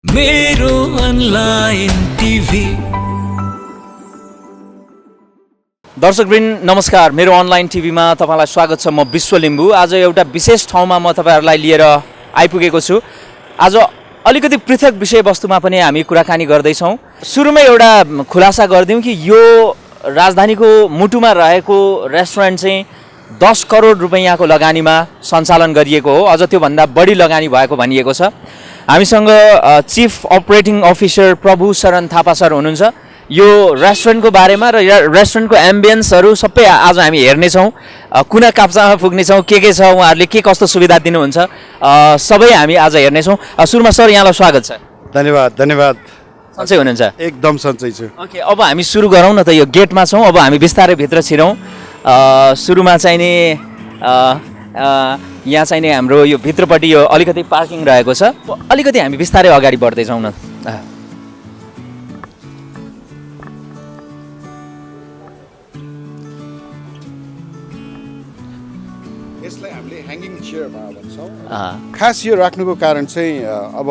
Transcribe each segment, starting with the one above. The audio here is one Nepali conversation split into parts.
मेरो अनलाइन टिभी। दर्शकवृन्द नमस्कार, मेरो अनलाइन टिभीमा तपाईलाई स्वागत छ। म विश्व लिम्बू। आज एउटा विशेष ठाउँमा म तपाईहरुलाई लिएर आइपुगेको छु। आज अलिकति पृथक विषयवस्तुमा पनि हामी कुराकानी गर्दै छौं। सुरुमै एउटा खुलासा गर्दियौं कि यो राजधानीको मुटुमा रहेको रेस्टुरेन्ट चाहिँ 10 करोड रुपैयाँको लगानीमा सञ्चालन गरिएको हो। अझ त्यो भन्दा बढी लगानी भएको भनिएको छ। हामीसँग चिफ अपरेटिङ अफिसर प्रभु शरण थापा सर हुनुहुन्छ। यो रेस्टुरेन्टको बारेमा र रेस्टुरेन्टको एम्बियन्सहरू सबै आज हामी हेर्नेछौँ। कुना काप्चामा पुग्नेछौँ, के छ, उहाँहरूले के कस्तो सुविधा दिनुहुन्छ, सबै हामी आज हेर्नेछौँ। सुरुमा सर यहाँलाई स्वागत छ। धन्यवाद। सन्चै हुनुहुन्छ? एकदम सन्चै छु। ओके, अब हामी सुरु गरौँ न त। यो गेटमा छौँ, अब हामी बिस्तारै भित्र छिरौँ। सुरुमा चाहिँ नि यहाँ चाहिँ नि हाम्रो यो भित्रपट्टि यो अलिकति पार्किङ रहेको छ। अलिकति हामी बिस्तारै अगाडि बढ्दैछौँ न। यसलाई हामीले ह्याङ्गिङ चेयरमा भन्छौँ। खास यो राख्नुको कारण चाहिँ अब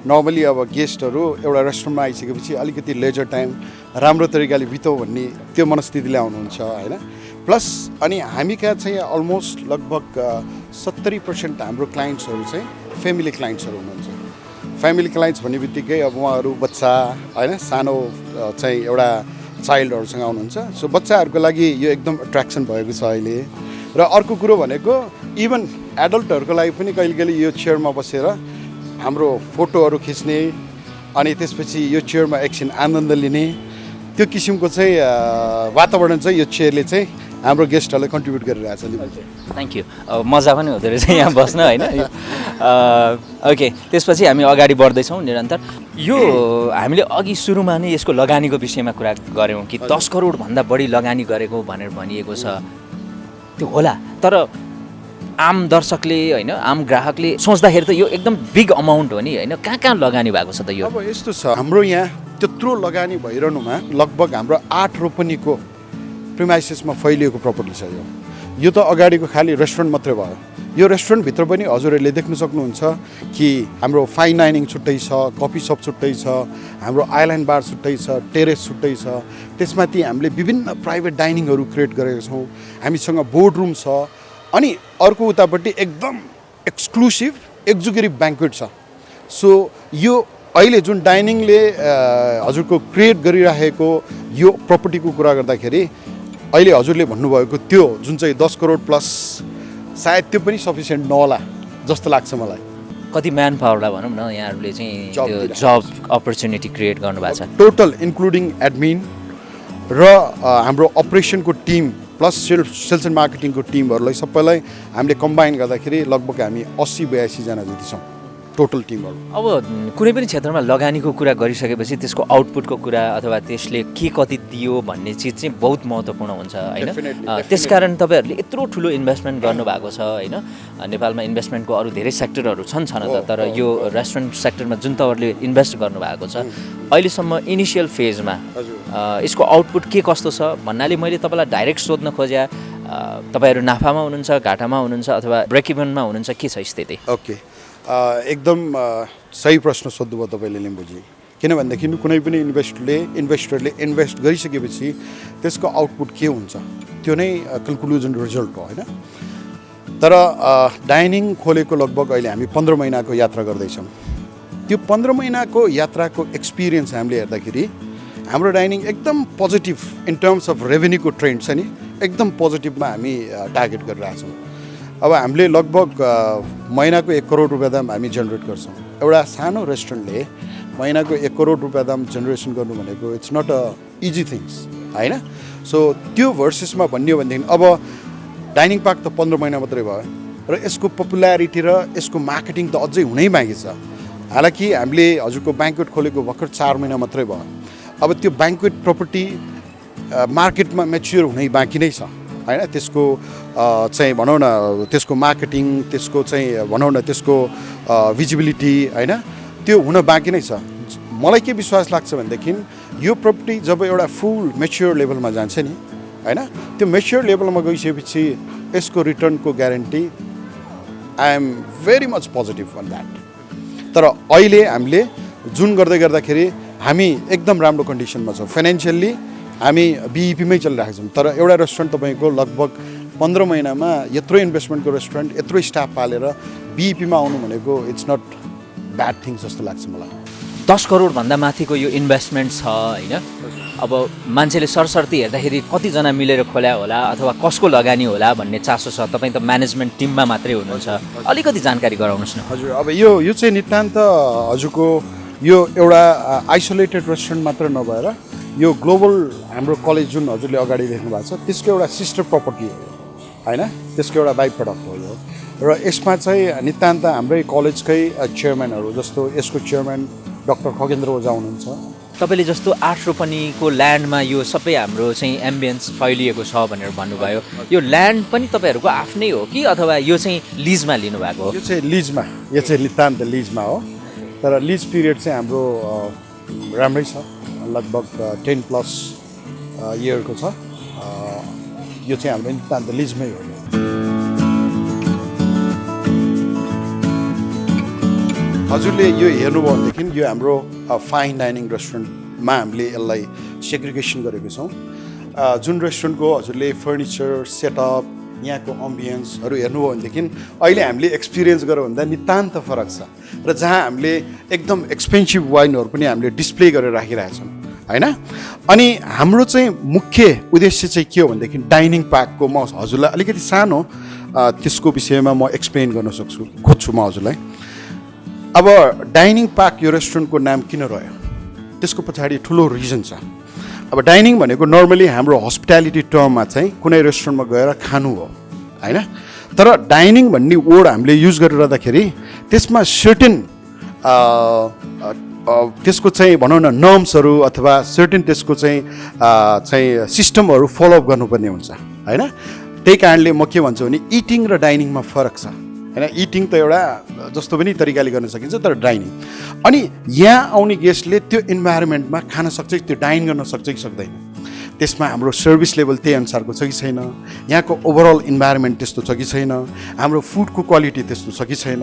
नर्मली अब गेस्टहरू एउटा रेस्टुरेन्टमा आइसकेपछि अलिकति लेजर टाइम राम्रो तरिकाले बिताउ भन्ने त्यो मनस्थितिले आउनुहुन्छ होइन। प्लस अनि हामी कहाँ चाहिँ अलमोस्ट लगभग 70% हाम्रो क्लाइन्ट्सहरू चाहिँ फ्यामिली क्लाइन्ट्सहरू हुनुहुन्छ। फ्यामिली क्लाइन्ट्स भन्ने बित्तिकै अब उहाँहरू बच्चा होइन, सानो चाहिँ एउटा चाइल्डहरूसँग आउनुहुन्छ। सो बच्चाहरूको लागि यो एकदम एट्र्याक्सन भएको छ अहिले। र अर्को कुरो भनेको इभन एडल्टहरूको लागि पनि कहिले कहिले यो चेयरमा बसेर हाम्रो फोटोहरू खिच्ने अनि त्यसपछि यो चेयरमा एकछिन आनन्द लिने त्यो किसिमको चाहिँ वातावरण चाहिँ यो चेयरले चाहिँ हाम्रो गेस्टहरूलाई कन्ट्रिब्युट गरिरहेछ। Thank you. मजा पनि हुँदो रहेछ यहाँ बस्न होइन। ओके, त्यसपछि हामी अगाडि बढ्दैछौँ निरन्तर। यो हामीले अघि सुरुमा नै यसको लगानीको विषयमा कुरा गऱ्यौँ कि 10 करोडभन्दा बढी लगानी गरेको भनेर भनिएको छ। त्यो होला, तर आम दर्शकले होइन, आम ग्राहकले सोच्दाखेरि त यो एकदम बिग अमाउन्ट हो नि होइन। कहाँ लगानी भएको छ त यो? अब यस्तो छ, हाम्रो यहाँ त्यत्रो लगानी भइरहनुमा लगभग हाम्रो 8 रोपनीको प्रिमाइसेसमा फैलिएको प्रपर्टी छ। यो त अगाडिको खालि रेस्टुरेन्ट मात्रै भयो। यो रेस्टुरेन्टभित्र पनि हजुरहरूले देख्न सक्नुहुन्छ कि हाम्रो फाइन डाइनिङ छुट्टै छ, कफी सप छुट्टै छ, हाम्रो आइल्यान्ड बार छुट्टै छ, टेरेस छुट्टै छ। त्यसमाथि हामीले विभिन्न प्राइभेट डाइनिङहरू क्रिएट गरेका छौँ। हामीसँग बोर्ड रुम छ। अनि अर्को उतापट्टि एकदम एक्सक्लुसिभ एक्जिक्युटिभ ब्याङ्क्वेट छ। सो यो अहिले जुन डाइनिङले हजुरको क्रिएट गरिरहेको यो प्रपर्टीको कुरा गर्दाखेरि अहिले हजुरले भन्नुभएको त्यो जुन चाहिँ 10 करोड प्लस सायद त्यो पनि सफिसियन्ट नहोला जस्तो लाग्छ मलाई। कति म्यान पावरलाई भनौँ न यहाँहरूले चाहिँ त्यो जब अपर्च्युनिटी क्रिएट गर्नुभएको छ? टोटल इन्क्लुडिङ एडमिन र हाम्रो अपरेसनको टिम प्लस सेल्स एन्ड मार्केटिङको टिमहरूलाई सबैलाई हामीले कम्बाइन गर्दाखेरि लगभग हामी 80-82 जना जति छौँ टोटल टिमहरू। अब कुनै पनि क्षेत्रमा लगानीको कुरा गरिसकेपछि त्यसको आउटपुटको कुरा अथवा त्यसले के कति दियो भन्ने चिज चाहिँ बहुत महत्त्वपूर्ण हुन्छ होइन। त्यसकारण तपाईँहरूले यत्रो ठुलो इन्भेस्टमेन्ट गर्नुभएको छ होइन। नेपालमा इन्भेस्टमेन्टको अरू धेरै सेक्टरहरू छन् त, तर यो रेस्टुरेन्ट सेक्टरमा जुन तपाईँहरूले इन्भेस्ट गर्नुभएको छ अहिलेसम्म इनिसियल फेजमा यसको आउटपुट के कस्तो छ भन्नाले मैले तपाईँलाई डाइरेक्ट सोध्न खोजेँ, तपाईँहरू नाफामा हुनुहुन्छ, घाटामा हुनुहुन्छ अथवा ब्रेक इभनमा हुनुहुन्छ, के छ स्थिति? ओके, एकदम सही प्रश्न सोध्नुभयो तपाईँले लिम्बूजी। किनभनेदेखि कुनै पनि इन्भेस्टरले इन्भेस्ट गरिसकेपछि त्यसको आउटपुट के हुन्छ त्यो नै कन्क्लुजन रिजल्ट हो होइन। तर डाइनिङ खोलेको लगभग अहिले हामी 15 महिनाको यात्रा गर्दैछौँ। त्यो 15 महिनाको यात्राको एक्सपिरियन्स हामीले हेर्दाखेरि हाम्रो डाइनिङ एकदम पोजिटिभ इन टर्म्स अफ रेभेन्यूको ट्रेन्ड छ नि, एकदम पोजिटिभमा हामी टार्गेट गरिरहेछौँ। अब हामीले लगभग महिनाको 1 करोड रुपियाँ दाम हामी जेनेरेट गर्छौँ। एउटा सानो रेस्टुरेन्टले महिनाको 1 करोड रुपियाँ दाम जेनेरेसन गर्नु भनेको it's not a easy things होइन। सो त्यो भर्सेसमा भन्यो भनेदेखि अब डाइनिङ पार्क त 15 महिना मात्रै भयो र यसको पपुल्यारिटी र यसको मार्केटिङ त अझै हुनै बाँकी छ। हालाकि हामीले हजुरको ब्याङ्क्वेट खोलेको भर्खर 4 महिना मात्रै भयो। अब त्यो ब्याङ्क्वेट प्रपर्टी मार्केटमा मेच्योर हुनै बाँकी नै छ होइन। त्यसको चाहिँ भनौँ न त्यसको मार्केटिङ, त्यसको चाहिँ भनौँ न त्यसको भिजिबिलिटी होइन, त्यो हुन बाँकी नै छ। मलाई के विश्वास लाग्छ भनेदेखि यो प्रपर्टी जब एउटा फुल मेच्योर लेभलमा जान्छ नि होइन, त्यो मेच्योर लेभलमा गइसकेपछि यसको रिटर्नको guarantee I am very much positive on that. तर अहिले हामीले जुन गर्दाखेरि हामी एकदम राम्रो कन्डिसनमा छौँ। फाइनेन्सियल्ली हामी बिइपीमै चलिरहेको छौँ। तर एउटा रेस्टुरेन्ट तपाईँको लगभग 15 महिनामा यत्रो इन्भेस्टमेन्टको रेस्टुरेन्ट यत्रो स्टाफ पालेर बिइपीमा आउनु भनेको इट्स नट ब्याड थिङ्स जस्तो लाग्छ मलाई। 10 करोडभन्दा माथिको यो इन्भेस्टमेन्ट छ होइन। अब मान्छेले सरसर्ती हेर्दाखेरि कतिजना मिलेर खोल्या होला अथवा कसको लगानी होला भन्ने चासो छ। तपाईँ त म्यानेजमेन्ट टिममा मात्रै हुनुहुन्छ, अलिकति जानकारी गराउनुहोस् न। हजुर, अब यो चाहिँ नितान्त हजुरको यो एउटा आइसोलेटेड रेस्टुरेन्ट मात्र नभएर यो ग्लोबल हाम्रो कलेज जुन हजुरले अगाडि देख्नु भएको छ त्यसको एउटा सिस्टर प्रपर्टी हो होइन, त्यसको एउटा बाई प्रडक्ट हो यो। र यसमा चाहिँ नितान्त हाम्रै कलेजकै चेयरम्यानहरू जस्तो यसको चेयरम्यान डाक्टर खगेन्द्र ओझा हुनुहुन्छ। तपाईँले जस्तो 8 रोपनीको ल्यान्डमा यो सबै हाम्रो चाहिँ एम्बियन्स फैलिएको छ भनेर भन्नुभयो। यो ल्यान्ड पनि तपाईँहरूको आफ्नै हो कि अथवा यो चाहिँ लिजमा लिनुभएको हो? यो चाहिँ लिजमा, यो चाहिँ नितान्त लिजमा हो। तर लिज पिरियड चाहिँ हाम्रो राम्रै छ, लगभग 10+ इयरको छ। यो चाहिँ हाम्रो नितान्त लिजमै हो। हजुरले यो हेर्नुभयो भनेदेखि यो हाम्रो फाइन डाइनिङ रेस्टुरेन्टमा हामीले यसलाई सेग्रिगेसन गरेको छौँ। जुन रेस्टुरेन्टको हजुरले फर्निचर सेटअप यहाँको अम्बियन्सहरू हेर्नुभयो भनेदेखि अहिले हामीले एक्सपिरियन्स गऱ्यो भन्दा नितान्त फरक छ। र जहाँ हामीले एकदम एक्सपेन्सिभ वाइनहरू पनि हामीले डिस्प्ले गरेर राखिरहेछौँ होइन। अनि हाम्रो चाहिँ मुख्य उद्देश्य चाहिँ के हो भनेदेखि डाइनिङ पार्कको म हजुरलाई अलिकति सानो त्यसको विषयमा म एक्सप्लेन गर्न खोज्छु म हजुरलाई। अब डाइनिङ पार्क यो रेस्टुरेन्टको नाम किन रह्यो त्यसको पछाडि ठुलो रिजन छ। अब डाइनिङ भनेको नर्मली हाम्रो हस्पिटालिटी टर्ममा चाहिँ कुनै रेस्टुरेन्टमा गएर खानु हो होइन। तर डाइनिङ भन्ने वर्ड हामीले युज गरिरहँदाखेरि त्यसमा सर्टेन त्यसको चाहिँ भनौँ न नर्म्सहरू अथवा सर्टेन त्यसको चाहिँ सिस्टमहरू फलोअप गर्नुपर्ने हुन्छ होइन। त्यही कारणले म के भन्छु भने इटिङ र डाइनिङमा फरक छ होइन। इटिङ त एउटा जस्तो पनि तरिकाले गर्न सकिन्छ, तर डाइनिङ अनि यहाँ आउने गेस्टले त्यो इन्भाइरोमेन्टमा खान सक्छ, त्यो डाइन गर्न सक्छ कि सक्दैन, त्यसमा हाम्रो सर्भिस लेभल त्यही अनुसारको छ कि छैन, यहाँको ओभरअल इन्भाइरोमेन्ट त्यस्तो छ कि छैन, हाम्रो फुडको क्वालिटी त्यस्तो छ कि छैन,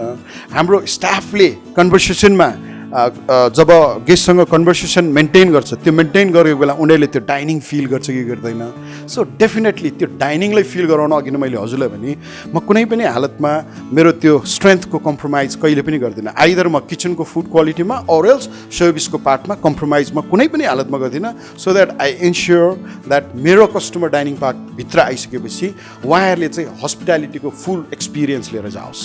हाम्रो स्टाफले कन्भर्सेसनमा जब गेस्टसँग कन्भर्सेसन मेन्टेन गर्छ त्यो मेन्टेन गरेको बेला उनीहरूले त्यो डाइनिङ फिल गर्छ कि गर्दैन। सो डेफिनेटली त्यो डाइनिङलाई फिल गराउन अघि नै मैले हजुरलाई भने म कुनै पनि हालतमा मेरो त्यो स्ट्रेन्थको कम्प्रोमाइज कहिले पनि गर्दिनँ। आइदर म किचनको फुड क्वालिटीमा अर एल्स सर्भिसको पार्टमा कम्प्रोमाइज म कुनै पनि हालतमा गर्दिनँ, so that I ensure that मेरो कस्टमर डाइनिङ पार्कभित्र आइसकेपछि उहाँहरूले चाहिँ हस्पिटालिटीको फुल एक्सपिरियन्स लिएर जाओस्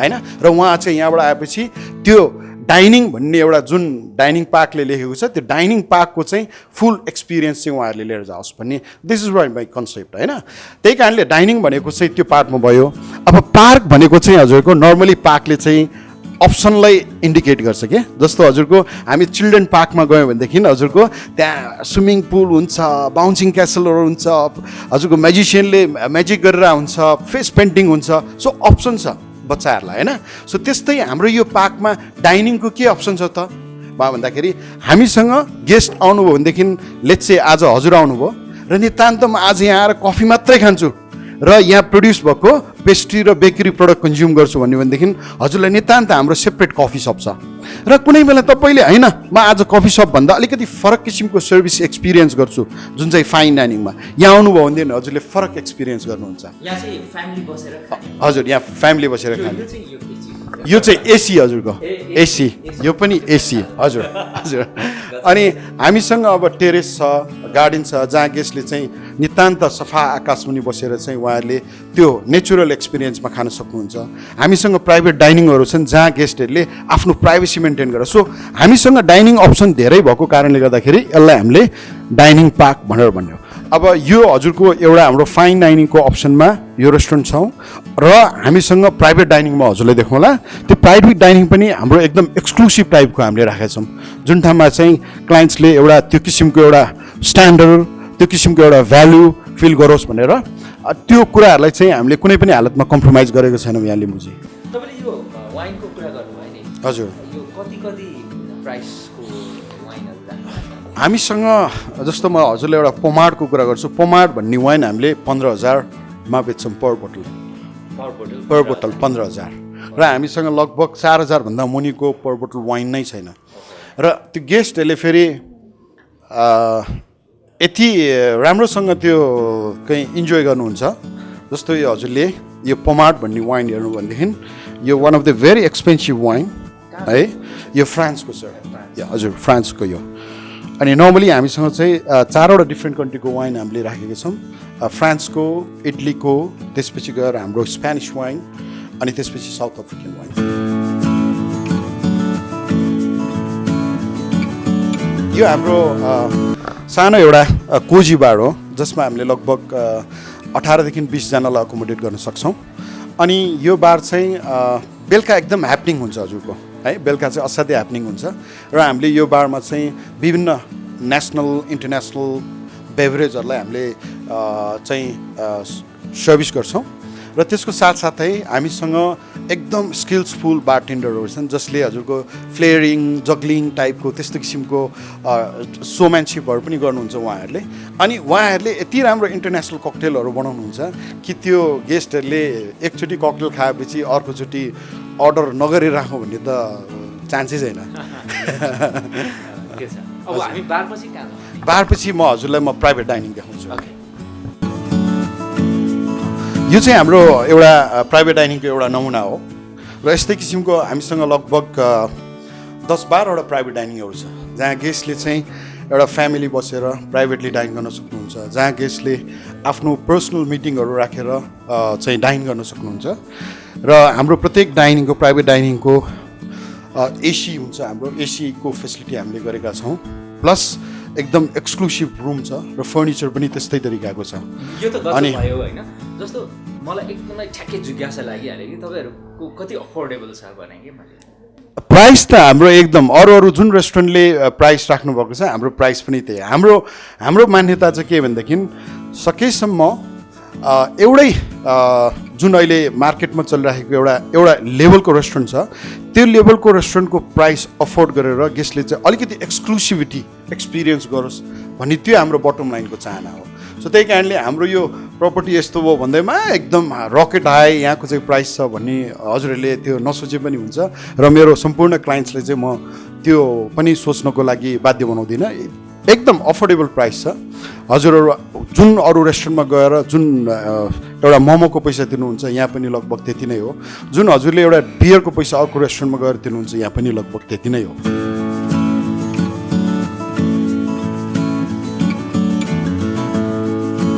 होइन। र उहाँ चाहिँ यहाँबाट आएपछि त्यो डाइनिङ भन्ने एउटा जुन डाइनिङ पार्कले लेखेको छ त्यो डाइनिङ पार्कको चाहिँ फुल एक्सपिरियन्स चाहिँ उहाँहरूले लिएर जाओस् भन्ने दिस इज माई कन्सेप्ट होइन। त्यही कारणले डाइनिङ भनेको चाहिँ त्यो पार्टमा भयो। अब पार्क भनेको चाहिँ हजुरको नर्मली पार्कले चाहिँ अप्सनलाई इन्डिकेट गर्छ क्या। जस्तो हजुरको हामी चिल्ड्रेन पार्कमा गयौँ भनेदेखि हजुरको त्यहाँ स्विमिङ पुल हुन्छ, बाउन्सिङ क्यासलहरू हुन्छ, हजुरको म्याजिसियनले म्याजिक गरेर हुन्छ, फेस पेन्टिङ हुन्छ, सो अप्सन छ बच्चाहरूलाई होइन। सो त्यस्तै हाम्रो यो पार्कमा डाइनिङको के अप्सन छ त भन्दाखेरि हामीसँग गेस्ट आउनुभयो भनेदेखि लेट्स से आज हजुर आउनुभयो र नितान्त म आज यहाँ आएर कफी मात्रै खान्छु र यहाँ प्रड्युस भएको पेस्ट्री र बेकरी प्रडक्ट कन्ज्युम गर्छु भनेदेखि हजुरलाई नितान्त हाम्रो सेपरेट कफी सप छ। र कुनै बेला तपाईँले होइन म आज कफी सपभन्दा अलिकति फरक किसिमको सर्भिस एक्सपिरियन्स गर्छु जुन चाहिँ फाइन डाइनिङमा यहाँ आउनुभयो भनेदेखि हजुरले फरक एक्सपिरियन्स गर्नुहुन्छ। हजुर यहाँ फ्यामिली बसेर खाने यो चाहिँ एसी हजुरको एसी, यो पनि एसी हजुर हजुर। अनि हामीसँग अब टेरेस छ, गार्डन छ, जहाँ गेस्टले चाहिँ नितान्त सफा आकाशमुनि बसेर चाहिँ उहाँहरूले त्यो नेचुरल एक्सपिरियन्समा खान सक्नुहुन्छ। हामीसँग प्राइभेट डाइनिङहरू छन् जहाँ गेस्टहरूले आफ्नो प्राइभेसी मेन्टेन गरेर। सो हामीसँग डाइनिङ अप्सन धेरै भएको कारणले गर्दाखेरि यसलाई हामीले डाइनिङ पार्क भनेर भन्यो। अब यो हजुरको एउटा हाम्रो फाइन डाइनिङको अप्सनमा यो रेस्टुरेन्ट छौँ र हामीसँग प्राइभेट डाइनिङमा हजुरले देख्नुहोला त्यो प्राइभेट डाइनिङ पनि हाम्रो एकदम एक्सक्लुसिभ टाइपको हामीले राखेका छौँ, जुन ठाउँमा चाहिँ क्लाइन्ट्सले एउटा त्यो किसिमको एउटा स्ट्यान्डर्ड त्यो किसिमको एउटा भ्याल्यु फिल गरोस् भनेर त्यो कुराहरूलाई चाहिँ हामीले कुनै पनि हालतमा कम्प्रोमाइज गरेको छैनौँ यहाँ लिम्बूजी। तपाईँले यो वाइनको कुरा गर्नुभयो नि, हजुर यो कति प्राइसको वाइनहरू राख्नुहुन्छ? हामीसँग जस्तो म हजुरले एउटा पोमाडको कुरा गर्छु, पोमाड भन्ने वाइन हामीले 15,000मा बेच्छौँ पर बोतल 15,000 र हामीसँग लगभग 4,000 भन्दा मुनिको पर बोतल वाइन नै छैन। र त्यो गेस्टहरूले फेरि यति राम्रोसँग त्यो कहीँ इन्जोय गर्नुहुन्छ। जस्तो यो हजुरले यो पोमार्ड भन्ने वाइन हेर्नु भनेदेखि यो one of the very expensive wine है, यो फ्रान्सको छ, हजुर फ्रान्सको यो। अनि नर्मली हामीसँग चाहिँ 4वटा डिफ्रेन्ट कन्ट्रीको वाइन हामीले राखेका छौँ, फ्रान्सको, इटलीको, त्यसपछि गएर हाम्रो स्पेनिस वाइन, अनि त्यसपछि साउथ अफ्रिकन वाइन। यो हाम्रो सानो एउटा कोजी बार हो जसमा हामीले लगभग 18 देखि 20 जनालाई अकोमोडेट गर्न सक्छौँ। अनि यो बार चाहिँ बेलुका एकदम ह्यापनिङ हुन्छ हजुरको है, बेलुका चाहिँ असाध्यै ह्यापनिङ हुन्छ। र हामीले यो बारमा चाहिँ विभिन्न नेसनल इन्टरनेसनल बेभरेजहरूलाई हामीले चाहिँ सर्भिस गर्छौँ। र त्यसको साथसाथै हामीसँग एकदम स्किल्सफुल बारटेन्डरहरू छन् जसले हजुरको फ्लेयरिङ, जग्लिङ टाइपको त्यस्तो किसिमको सोम्यानसिपहरू पनि गर्नुहुन्छ उहाँहरूले। अनि उहाँहरूले यति राम्रो इन्टरनेसनल ककटेलहरू बनाउनुहुन्छ कि त्यो गेस्टहरूले एकचोटि ककटेल खाएपछि अर्कोचोटि अर्डर नगरिराखौँ भन्ने त चान्सेस छैन। अब हामी बारपछि कहाँ जान्छौँ? बारपछि म हजुरलाई म प्राइभेट डाइनिङ देखाउँछु। यो चाहिँ हाम्रो एउटा प्राइभेट डाइनिङको एउटा नमुना हो। र यस्तै किसिमको हामीसँग लगभग 10-12वटा प्राइभेट डाइनिङहरू छ जहाँ गेस्टले चाहिँ एउटा फ्यामिली बसेर प्राइभेटली डाइन गर्न सक्नुहुन्छ, जहाँ गेस्टले आफ्नो पर्सनल मिटिङहरू राखेर चाहिँ डाइन गर्न सक्नुहुन्छ। र हाम्रो प्रत्येक डाइनिङको, प्राइभेट डाइनिङको एसी हुन्छ, हाम्रो एसीको फेसिलिटी हामीले गरेका छौँ। प्लस एकदम एक्सक्लुसिभ रुम छ र फर्निचर पनि त्यस्तै तरिकाको छ। यो त गजब भयो हैन? जस्तो मलाई एकदमै ठ्याक्कै जिज्ञासा लागिहाल्यो कि तपाईँहरूको कति अफोर्डेबल छ भने कि मैले प्राइस त हाम्रो एकदम अरू जुन रेस्टुरेन्टले प्राइस राख्नुभएको छ हाम्रो प्राइस पनि त्यही। हाम्रो मान्यता चाहिँ के भनेदेखि सकेसम्म एउटै जुन अहिले मार्केटमा चलिरहेको एउटा लेभलको रेस्टुरेन्ट छ त्यो लेभलको रेस्टुरेन्टको प्राइस अफोर्ड गरेर गेस्टले चाहिँ अलिकति एक्सक्लुसिभिटी एक्सपिरियन्स गरोस् भन्ने त्यो हाम्रो बटम लाइनको चाहना हो। सो त्यही कारणले हाम्रो यो प्रपर्टी यस्तो भयो भन्दैमा एकदम रकेट हाई यहाँको चाहिँ प्राइस छ भन्ने हजुरहरूले त्यो नसोचे पनि हुन्छ। र मेरो सम्पूर्ण क्लाइन्ट्सले चाहिँ म त्यो पनि सोच्नको लागि बाध्य बनाउँदिनँ। एकदम अफोर्डेबल प्राइस छ। हजुरहरू जुन अरू रेस्टुरेन्टमा गएर जुन एउटा मोमोको पैसा दिनुहुन्छ यहाँ पनि लगभग त्यति नै हो। जुन हजुरले एउटा बियरको पैसा अर्को रेस्टुरेन्टमा गएर दिनुहुन्छ यहाँ पनि लगभग त्यति नै हो।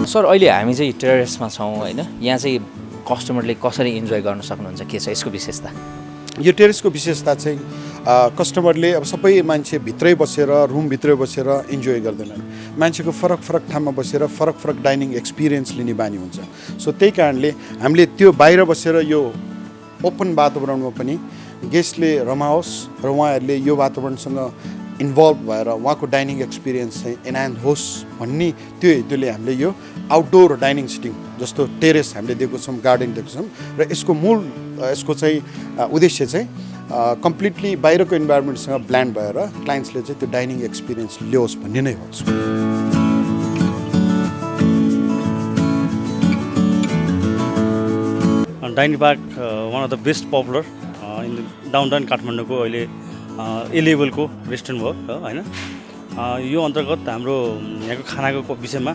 सर अहिले हामी चाहिँ टेरेसमा छौँ होइन? यहाँ चाहिँ कस्टमरले कसरी इन्जोय गर्न सक्नुहुन्छ, के छ यसको विशेषता? यो टेरेसको विशेषता चाहिँ कस्टमरले अब सबै मान्छे भित्रै बसेर रुमभित्रै बसेर इन्जोय गर्दैनन्। मान्छेको फरक फरक ठाउँमा बसेर फरक फरक डाइनिङ एक्सपिरियन्स लिने बानी हुन्छ। सो त्यही कारणले हामीले त्यो बाहिर बसेर यो ओपन वातावरणमा पनि गेस्टले रमाओस् र उहाँहरूले यो वातावरणसँग इन्भल्भ भएर उहाँको डाइनिङ एक्सपिरियन्स चाहिँ एनहान्स होस् भन्ने त्यो हेतुले हामीले यो आउटडोर डाइनिङ सिटिङ जस्तो टेरेस हामीले दिएको छौँ, गार्डन दिएको छौँ। र यसको चाहिँ उद्देश्य चाहिँ कम्प्लिटली बाहिरको इन्भाइरोमेन्टसँग ब्ल्यान्ड भएर क्लाइन्ट्सले चाहिँ त्यो डाइनिङ एक्सपिरियन्स ल्याओस् भन्ने नै हो। Dining park one of the best popular in downtown काठमाडौँको अहिले ए लेभलको रेस्टुरेन्ट भयो होइन? यो अन्तर्गत हाम्रो यहाँको खानाको विषयमा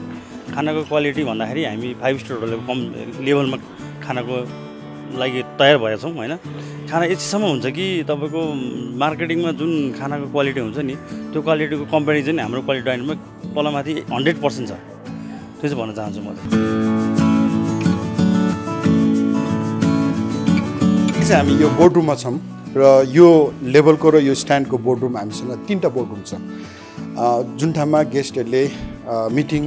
खानाको क्वालिटी भन्दाखेरि हामी 5 स्टार होटलको कम लेभलमा खानाको लागि तयार भएका छौँ होइन? खाना यतिसम्म हुन्छ कि तपाईँको मार्केटिङमा जुन खानाको क्वालिटी हुन्छ नि त्यो क्वालिटीको कम्पेरिजन हाम्रो क्वालिटी डाइनिङमा तलमाथि 100% छ। त्यो चाहिँ भन्न चाहन्छु म चाहिँ। हामी यो बोर्डरुममा छौँ र यो लेभलको र यो स्ट्यान्डको बोर्डरुम हामीसँग 3टा बोर्डरुम छ जुन ठाउँमा गेस्टहरूले मिटिङ,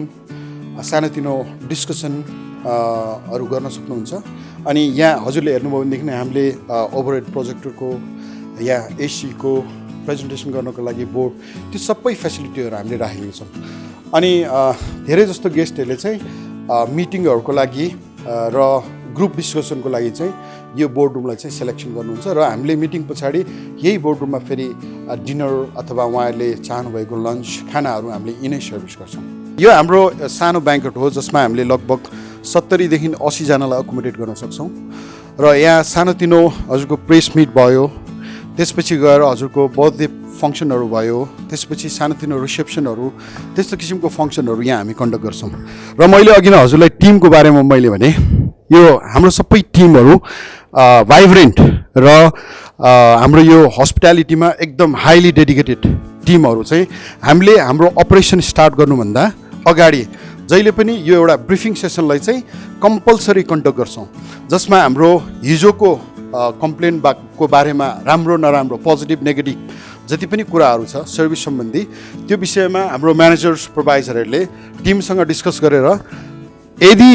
सानोतिनो डिस्कसनहरू गर्न सक्नुहुन्छ। अनि यहाँ हजुरले हेर्नुभयो भनेदेखि हामीले ओभरहेड प्रोजेक्टरको यहाँ एसीको प्रेजेन्टेसन गर्नको लागि बोर्ड, त्यो सबै फेसिलिटीहरू हामीले राखेका छौँ। अनि धेरै जस्तो गेस्टहरूले चाहिँ मिटिङहरूको लागि र ग्रुप डिस्कसनको लागि चाहिँ यो बोर्डरुमलाई चाहिँ सेलेक्सन गर्नुहुन्छ र हामीले मिटिङ पछाडि यही बोर्डरुममा फेरि डिनर अथवा उहाँहरूले चाहनुभएको लन्च खानाहरू हामीले यिनै सर्भिस गर्छौँ। यो हाम्रो सानो ब्याङ्केट हो जसमा हामीले लगभग 70 देखि 80 जनालाई अकोमोडेट गर्न सक्छौँ। र यहाँ सानोतिनो हजुरको प्रेस मिट भयो, त्यसपछि गएर हजुरको बर्थडे फङ्सनहरू भयो, त्यसपछि सानोतिनो रिसेप्सनहरू, त्यस्तो किसिमको फङ्सनहरू यहाँ हामी कन्डक्ट गर्छौँ। र मैले अघि नै हजुरलाई टिमको बारेमा मैले भने यो हाम्रो सबै टिमहरू भाइब्रेन्ट र हाम्रो यो हस्पिटालिटीमा एकदम हाइली डेडिकेटेड टिमहरू चाहिँ हामीले हाम्रो अपरेसन स्टार्ट गर्नुभन्दा अगाडि जहिले पनि यो एउटा ब्रिफिङ सेसनलाई चाहिँ कम्पलसरी कन्डक्ट गर्छौँ, जसमा हाम्रो हिजोको कम्प्लेन को बारेमा राम्रो नराम्रो पोजिटिभ नेगेटिभ जति पनि कुराहरू छ सर्भिस सम्बन्धी त्यो विषयमा हाम्रो म्यानेजर सुपरभाइजरहरूले टिमसँग डिस्कस गरेर यदि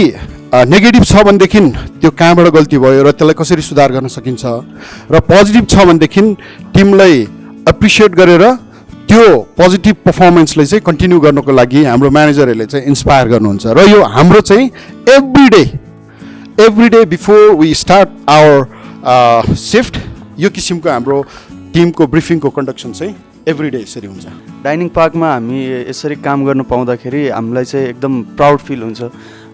नेगेटिभ छ भनेदेखि त्यो कहाँबाट गल्ती भयो र त्यसलाई कसरी सुधार गर्न सकिन्छ र पोजिटिभ छ भनेदेखि टिमलाई एप्रिसिएट गरेर त्यो पोजिटिभ पर्फर्मेन्सलाई चाहिँ कन्टिन्यू गर्नको लागि हाम्रो म्यानेजरहरूले चाहिँ इन्सपायर गर्नुहुन्छ। र यो हाम्रो चाहिँ every day before we start our shift यो किसिमको हाम्रो टिमको ब्रिफिङको कन्डक्सन चाहिँ एभ्री डे यसरी हुन्छ। डाइनिङ पार्कमा हामी यसरी काम गर्न पाउँदाखेरि हामीलाई चाहिँ एकदम प्राउड फिल हुन्छ।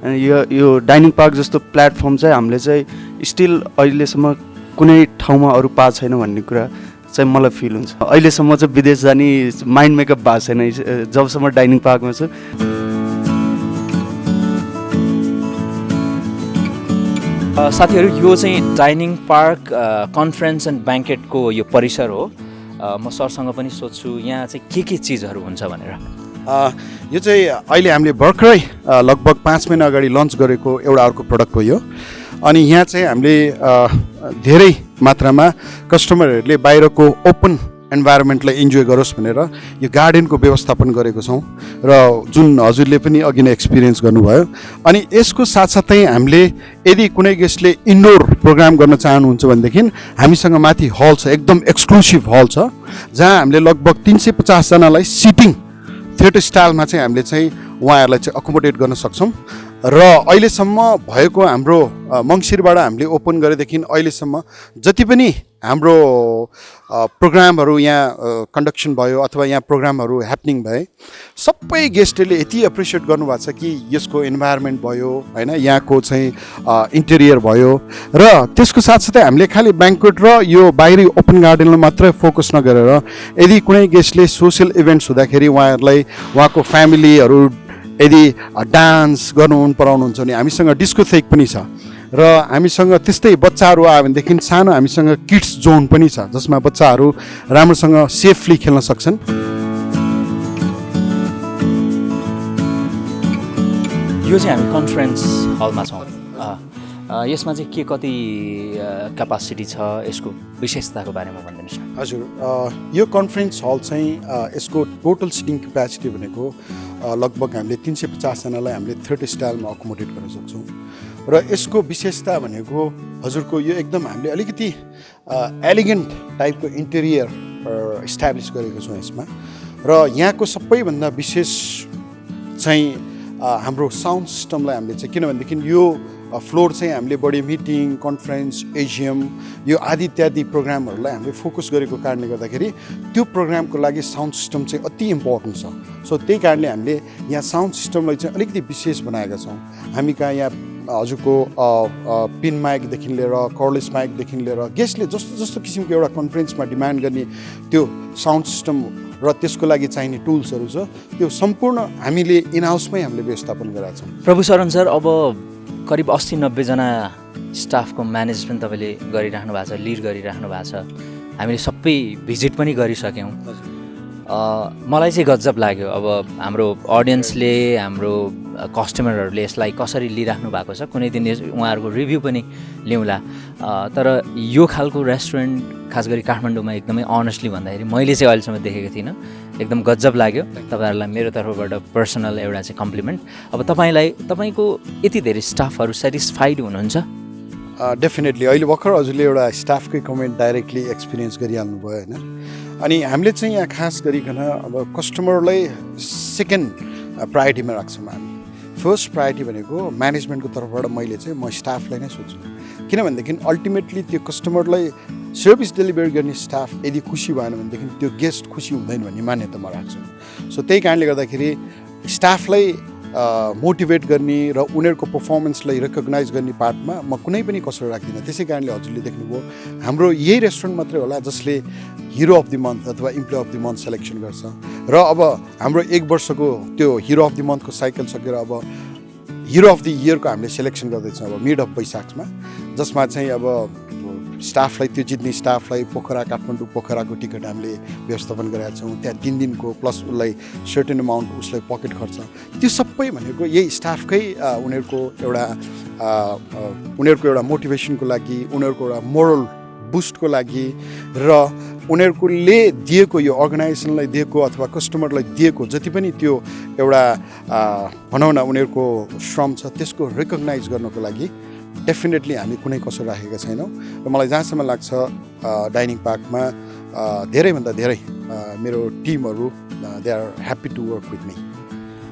अनि यो डाइनिङ पार्क जस्तो प्लेटफर्म चाहिँ हामीले चाहिँ स्टिल अहिलेसम्म कुनै ठाउँमा अरू पाएको छैन भन्ने कुरा चाहिँ मलाई फिल हुन्छ। अहिलेसम्म चाहिँ विदेश जाने माइन्ड मेकअप भएको छैन जबसम्म डाइनिङ पार्कमा छ। साथीहरू यो चाहिँ डाइनिङ पार्क कन्फरेन्स एन्ड ब्याङ्केटको यो परिसर हो। म सरसँग पनि सोध्छु यहाँ चाहिँ के चिजहरू हुन्छ भनेर। यो चाहिँ अहिले हामीले भर्खरै लगभग 5 महिना अगाडि लन्च गरेको एउटा अर्को प्रडक्ट हो यो। अनि यहाँ चाहिँ हामीले धेरै मात्रामा कस्टमरहरूले बाहिरको ओपन इन्भाइरोमेन्टलाई इन्जोय गरोस् भनेर यो गार्डनको व्यवस्थापन गरेको छौँ र जुन हजुरले पनि अघि नै एक्सपिरियन्स गर्नुभयो। अनि यसको साथसाथै हामीले यदि कुनै गेस्टले इन्डोर प्रोग्राम गर्न चाहनुहुन्छ भनेदेखि हामीसँग माथि हल छ, एकदम एक्सक्लुसिभ हल छ, जहाँ हामीले लगभग 350 जनालाई सिटिङ थिएटर स्टाइलमा चाहिँ हामीले चाहिँ उहाँहरूलाई चाहिँ अकोमोडेट गर्न सक्छौँ। र अहिलेसम्म भएको हाम्रो मङ्सिरबाट हामीले ओपन गरेदेखि अहिलेसम्म जति पनि हाम्रो प्रोग्रामहरू यहाँ कन्डक्सन भयो अथवा यहाँ प्रोग्रामहरू ह्यापनिङ भए सबै गेस्टहरूले यति एप्रिसिएट गर्नुभएको छ कि यसको इन्भाइरोमेन्ट भयो होइन, यहाँको चाहिँ इन्टेरियर भयो। र त्यसको साथसाथै हामीले खालि ब्याङ्क्वेट र यो बाहिरी ओपन गार्डनमा मात्रै फोकस नगरेर यदि कुनै गेस्टले सोसियल इभेन्ट्स हुँदाखेरि उहाँहरूलाई उहाँको फ्यामिलीहरू यदि डान्स गर्नु मन पराउनुहुन्छ भने हामीसँग डिस्कोथेक पनि छ। र हामीसँग त्यस्तै बच्चाहरू आयो भनेदेखि सानो हामीसँग किड्स जोन पनि छ, जसमा बच्चाहरू राम्रोसँग सेफली खेल्न सक्छन्। यो चाहिँ हामी कन्फरेन्स हलमा छौँ। यसमा चाहिँ के कति क्यापासिटी छ, यसको विशेषताको बारेमा भनिदिनुहोस् न। हजुर, यो कन्फरेन्स हल चाहिँ यसको टोटल सिटिङ क्यापासिटी भनेको लगभग हामीले 350 जनालाई हामीले थिएटर स्टाइलमा अकोमोडेट गर्न सक्छौँ। र यसको विशेषता भनेको हजुरको यो एकदम हामीले अलिकति एलिगेन्ट टाइपको इन्टेरियर इस्टाब्लिस गरेको छौँ यसमा। र यहाँको सबैभन्दा विशेष चाहिँ हाम्रो साउन्ड सिस्टमलाई हामीले चाहिँ, किनभनेदेखि यो फ्लोर चाहिँ हामीले बढी मिटिङ, कन्फरेन्स, एजिएम यो आदि इत्यादि प्रोग्रामहरूलाई हामीले फोकस गरेको कारणले गर्दाखेरि त्यो प्रोग्रामको लागि साउन्ड सिस्टम चाहिँ अति इम्पोर्टेन्ट छ। सो त्यही कारणले हामीले यहाँ साउन्ड सिस्टमलाई चाहिँ अलिकति विशेष बनाएका छौँ। हामी कहाँ यहाँ हजुरको पिन माइकदेखि लिएर कर्लेस माइकदेखि लिएर गेस्टले जस्तो जस्तो किसिमको एउटा कन्फरेन्समा डिमान्ड गर्ने त्यो साउन्ड सिस्टम र त्यसको लागि चाहिने टुल्सहरू छ, त्यो सम्पूर्ण हामीले इनहाउसमै हामीले व्यवस्थापन गरेका छौँ। प्रभु शरण सर, अब करिब 80-90 जना स्टाफको म्यानेजमेन्ट तपाईँले गरिराख्नु भएको छ, लिड गरिराख्नु भएको छ। हामीले सबै भिजिट पनि गरिसक्यौँ। मलाई चाहिँ गजब लाग्यो। अब हाम्रो अडियन्सले, हाम्रो कस्टमरहरूले यसलाई कसरी लिइराख्नु भएको छ, कुनै दिन उहाँहरूको रिभ्यू पनि ल्याउँला। तर यो खालको रेस्टुरेन्ट खास गरी काठमाडौँमा एकदमै अनेस्टली भन्दाखेरि मैले चाहिँ अहिलेसम्म देखेको थिइनँ। एकदम गजब लाग्यो। तपाईँहरूलाई मेरो तर्फबाट पर्सनल एउटा चाहिँ कम्प्लिमेन्ट। अब तपाईँको यति धेरै स्टाफहरू सेटिस्फाइड हुनुहुन्छ? डेफिनेटली अहिले भर्खर हजुरले एउटा स्टाफकै कमेन्ट डाइरेक्टली एक्सपिरियन्स गरिहाल्नु भयो होइन। अनि हामीले चाहिँ यहाँ खास गरिकन अब कस्टमरलाई सेकेन्ड प्रायोरिटीमा राख्छौँ हामी। फर्स्ट प्रायोरिटी भनेको म्यानेजमेन्टको तर्फबाट मैले चाहिँ म स्टाफलाई नै सोध्छु, किनभनेदेखि अल्टिमेटली त्यो कस्टमरलाई सर्भिस डेलिभरी गर्ने स्टाफ यदि खुसी भएन भनेदेखि त्यो गेस्ट खुसी हुँदैन भन्ने मान्यता म राख्छु। सो त्यही कारणले गर्दाखेरि स्टाफलाई मोटिभेट गर्ने र उनीहरूको पर्फर्मेन्सलाई रेकग्नाइज गर्ने पार्टमा म कुनै पनि कसर राख्दिनँ। त्यसै कारणले हजुरले देख्नुभयो हाम्रो यही रेस्टुरेन्ट मात्रै होला जसले हिरो अफ द मन्थ अथवा employee of the month selection गर्छ। र अब हाम्रो 1 वर्षको त्यो हिरो अफ द मन्थको साइकल सकेर अब हिरो अफ द इयरको हामीले सेलेक्सन गर्दैछौँ अब मिड अफ वैशाखमा, जसमा चाहिँ अब स्टाफलाई त्यो जित्ने स्टाफलाई पोखरा काठमाडौँ पोखराको टिकट हामीले व्यवस्थापन गरेका छौँ। त्यहाँ 3 दिनको प्लस उसलाई सर्टेन अमाउन्ट उसलाई पकेट खर्च, त्यो सबै भनेको यही स्टाफकै उनीहरूको एउटा मोटिभेसनको लागि, उनीहरूको एउटा मोरल बुस्टको लागि र उनीहरूले दिएको यो अर्गनाइजेसनलाई दिएको अथवा कस्टमरलाई दिएको जति पनि त्यो एउटा भनौँ न उनीहरूको श्रम छ त्यसको रिकग्नाइज गर्नको लागि डेफिनेटली हामी कुनै कसर राखेका छैनौँ। र मलाई जहाँसम्म लाग्छ डाइनिङ पार्कमा धेरैभन्दा धेरै मेरो टिमहरू they are happy to work with me.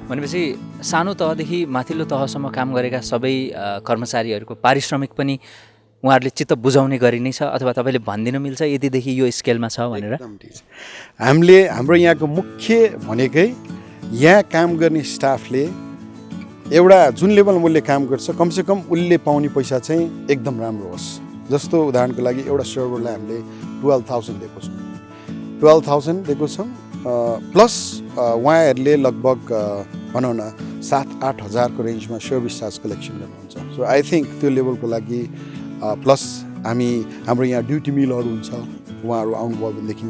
भनेपछि सानो तहदेखि माथिल्लो तहसम्म काम गरेका सबै कर्मचारीहरूको पारिश्रमिक पनि उहाँहरूले चित्त बुझाउने गरी नै छ अथवा तपाईँले भनिदिनु मिल्छ यतिदेखि यो स्केलमा छ भनेर? हाम्रो यहाँको मुख्य भनेकै यहाँ काम गर्ने स्टाफले एउटा जुन लेभलमा उसले काम गर्छ कमसेकम उसले पाउने पैसा चाहिँ एकदम राम्रो होस्। जस्तो उदाहरणको लागि एउटा सर्भरलाई हामीले 12,000 दिएको छौँ, 12,000 दिएको छौँ प्लस उहाँहरूले लगभग भनौँ न 7-8 हजारको रेन्जमा सर्भिस चार्ज कलेक्सन गर्नुहुन्छ। सो आई थिङ्क त्यो लेभलको लागि प्लस हाम्रो यहाँ ड्युटी मिलहरू हुन्छ, उहाँहरू आउनुभयो भनेदेखि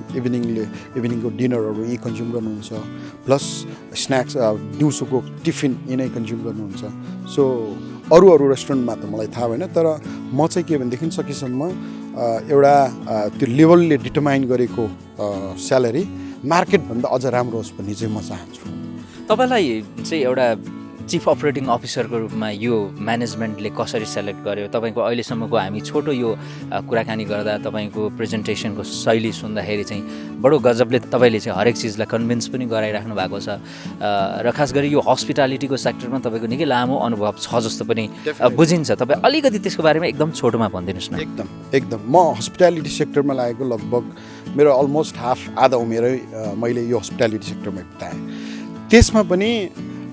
इभिनिङको डिनरहरू यहीँ कन्ज्युम गर्नुहुन्छ, प्लस स्न्याक्स दिउँसोको टिफिन यहीँ कन्ज्युम गर्नुहुन्छ। सो अरू रेस्टुरेन्टमा त मलाई थाहा भएन, तर म चाहिँ के भनेदेखि सकेसम्म एउटा त्यो लेभलले डिटर्माइन गरेको स्यालेरी मार्केटभन्दा अझ राम्रो होस् भन्ने चाहिँ म चाहन्छु। तपाईँलाई चाहिँ एउटा चिफ अपरेटिङ अफिसरको रूपमा यो म्यानेजमेन्टले कसरी सेलेक्ट गर्यो? तपाईँको अहिलेसम्मको हामी छोटो यो कुराकानी गर्दा तपाईँको प्रेजेन्टेसनको शैली सुन्दाखेरि चाहिँ बडो गजबले तपाईँले चाहिँ हरेक चिजलाई कन्भिन्स पनि गराइराख्नु भएको छ र खास गरी यो हस्पिटालिटीको सेक्टरमा तपाईँको निकै लामो अनुभव छ जस्तो पनि बुझिन्छ। तपाईँ अलिकति त्यसको बारेमा एकदम छोटोमा भनिदिनुहोस् न। एकदम म हस्पिटालिटी सेक्टरमा लागेको लगभग मेरो अलमोस्ट आधा उमेरै मैले यो हस्पिटालिटी सेक्टरमा बिताएँ। त्यसमा पनि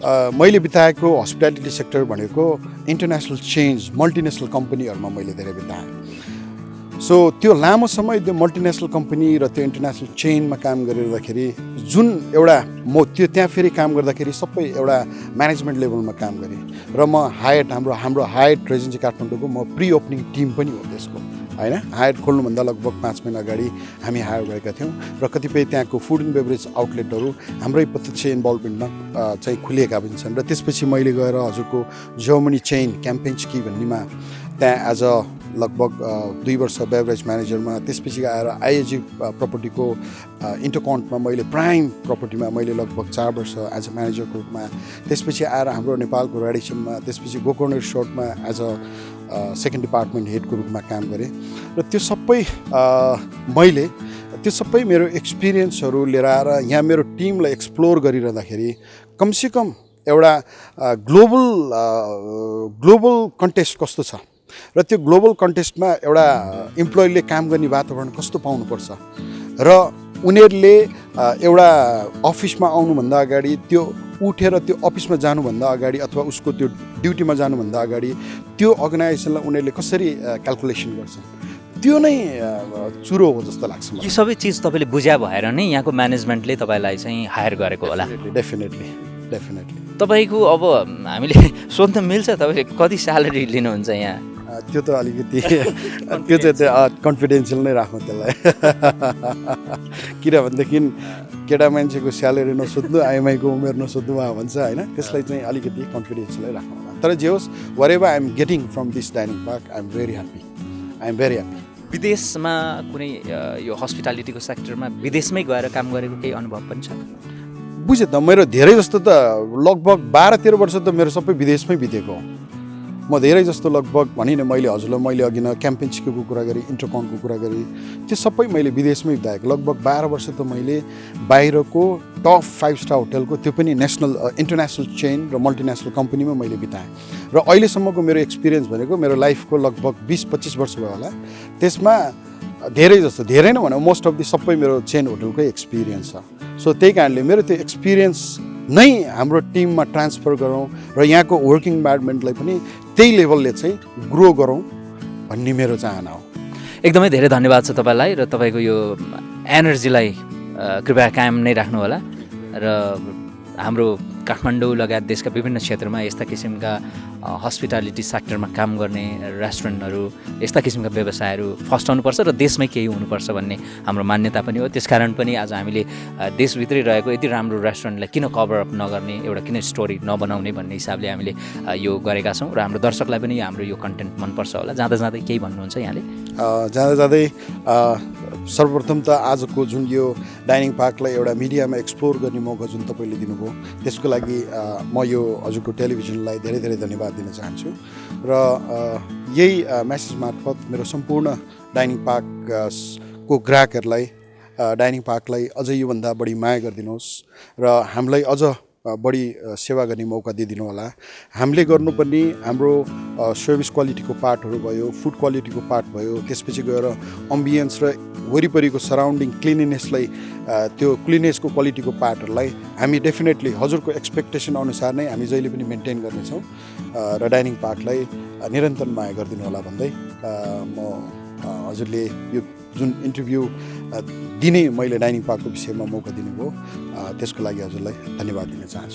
मैले बिताएको हस्पिटालिटी सेक्टर भनेको इन्टरनेसनल चेन्ज मल्टिनेसनल कम्पनीहरूमा मैले धेरै बिताएँ। सो त्यो लामो समय त्यो मल्टिनेसनल कम्पनी र त्यो इन्टरनेसनल चेनमा काम गरिरहँदाखेरि जुन एउटा म त्यो त्यहाँ फेरि काम गर्दाखेरि सबै एउटा म्यानेजमेन्ट लेभलमा काम गरेँ र म हाम्रो हायट रेजेन्सी काठमाडौँको म प्री ओपनिङ टिम पनि हो त्यसको, होइन। हायट खोल्नुभन्दा लगभग 5 महिना अगाडि हामी हायर गरेका थियौँ र कतिपय त्यहाँको फुड एन्ड बेभरेज आउटलेटहरू हाम्रै प्रत्यक्ष इन्भल्भमेन्टमा चाहिँ खुलिएका पनि छन्। र त्यसपछि मैले गएर हजुरको जर्मनी चेन क्याम्पेन्स्की भन्नेमा त्यहाँ एज अ लगभग 2 वर्ष बेभरेज म्यानेजरमा, त्यसपछि आएर आइएजी प्रपर्टीको इन्टरकन्टमा मैले प्राइम प्रपर्टीमा मैले लगभग 4 वर्ष एज अ म्यानेजरको रूपमा, त्यसपछि आएर हाम्रो नेपालको रेडिसनमा, त्यसपछि गोकर्ण रिसोर्टमा एज अ सेकेन्ड डिपार्टमेन्ट हेडको रूपमा काम गरेँ। र त्यो सबै मेरो एक्सपिरियन्सहरू लिएर आएर यहाँ मेरो टिमलाई एक्सप्लोर गरिरहँदाखेरि कमसेकम एउटा ग्लोबल कन्टेस्ट कस्तो छ र त्यो ग्लोबल कन्टेस्टमा एउटा इम्प्लोइले काम गर्ने वातावरण कस्तो पाउनुपर्छ र उनीहरूले एउटा अफिसमा आउनुभन्दा अगाडि त्यो उठेर त्यो अफिसमा जानुभन्दा अगाडि अथवा उसको त्यो ड्युटीमा जानुभन्दा अगाडि त्यो अर्गनाइजेसनलाई उनीहरूले कसरी क्यालकुलेसन गर्छन्, त्यो नै चुरो हो जस्तो लाग्छ मलाई। यी सबै चिज तपाईँले बुझ्या भएर नै यहाँको म्यानेजमेन्टले तपाईँलाई चाहिँ हायर गरेको होला? डेफिनेटली। तपाईँको अब हामीले सोध्न मिल्छ तपाईँले कति स्यालेरी लिनुहुन्छ यहाँ? त्यो त अलिकति त्यो चाहिँ कन्फिडेन्सियल नै राख्नु त्यसलाई, किनभनेदेखि केटा मान्छेको स्यालेरी नसोध्नु आइएमआईको उमेर नसोध्नु भन्छ, होइन। त्यसलाई चाहिँ अलिकति कन्फिडेन्सियलै राख्नु होला। तर जे होस् whatever I am getting from this dining park I am very happy. विदेशमा कुनै यो हस्पिटालिटीको सेक्टरमा विदेशमै गएर काम गरेको केही अनुभव पनि छ? बुझेँ त, मेरो धेरै जस्तो त लगभग 12-13 वर्ष त मेरो सबै विदेशमै बितेको हो। म धेरै जस्तो लगभग भनिनँ मैले अघि न क्याम्पेन्स्कीको कुरा गरेँ, इन्टरकनको कुरा गरेँ, त्यो सबै मैले विदेशमै बिताएको। लगभग 12 वर्ष त मैले बाहिरको टप 5 स्टार होटलको, त्यो पनि इन्टरनेसनल चेन र मल्टिनेसनल कम्पनीमा मैले बिताएँ। र अहिलेसम्मको मेरो एक्सपिरियन्स भनेको मेरो लाइफको लगभग 20-25 वर्ष भयो होला। त्यसमा धेरै नै भनौँ मोस्ट अफ दि सबै मेरो चेन होटलकै एक्सपिरियन्स छ। सो त्यही कारणले मेरो त्यो एक्सपिरियन्स नै हाम्रो टिममा ट्रान्सफर गरौँ र यहाँको वर्किङ इन्भाइरोमेन्टलाई पनि त्यही लेभलले चाहिँ ग्रो गरौँ भन्ने मेरो चाहना हो। एकदमै धेरै धन्यवाद छ तपाईँलाई र तपाईँको यो एनर्जीलाई कृपया कायम नै राख्नुहोला र हाम्रो काठमाडौँ लगायत देशका विभिन्न क्षेत्रमा यस्ता किसिमका हस्पिटालिटी सेक्टरमा काम गर्ने रेस्टुरेन्टहरू यस्ता किसिमका व्यवसायहरू फस्टाउनुपर्छ र देशमै केही हुनुपर्छ भन्ने हाम्रो मान्यता पनि हो। त्यसकारण पनि आज हामीले देशभित्रै रहेको यति राम्रो रेस्टुरेन्टलाई किन कभर अप नगर्ने, एउटा किन स्टोरी नबनाउने भन्ने हिसाबले हामीले यो गरेका छौँ र हाम्रो दर्शकलाई पनि हाम्रो यो कन्टेन्ट मनपर्छ होला। जाँदा जाँदै केही भन्नुहुन्छ यहाँले? जाँदा जाँदै सर्वप्रथम त आजको जुन यो डाइनिङ पार्कलाई एउटा मिडियामा एक्सप्लोर गर्ने मौका जुन तपाईँले दिनुभयो त्यसको लागि म यो हजुरको टेलिभिजनलाई धेरै धेरै धन्यवाद दिन चाहन्छु र यही मेसेज मार्फत मेरो सम्पूर्ण डाइनिङ पार्कको ग्राहकहरूलाई डाइनिङ पार्कलाई अझै योभन्दा बढी माया गरिदिनुहोस् र हामीलाई अझ बढी सेवा गर्ने मौका दिइदिनु होला। हामीले गर्नुपर्ने हाम्रो सर्भिस क्वालिटीको पार्टहरू भयो, फुड क्वालिटीको पार्ट भयो, त्यसपछि गएर अम्बियन्स र वरिपरिको सराउन्डिङ क्लिनिनेसलाई त्यो क्लिनेसको क्वालिटीको पार्टहरूलाई हामी डेफिनेटली हजुरको एक्सपेक्टेसन अनुसार नै हामी जहिले पनि मेन्टेन गर्नेछौँ र डाइनिङ पार्कलाई निरन्तर माया गरिदिनु होला भन्दै म हजुरले यो जुन इन्टरभ्यू दिने मैले डाइनिङ पार्कको विषयमा मौका दिनुभयो त्यसको लागि हजुरलाई धन्यवाद दिन चाहन्छु।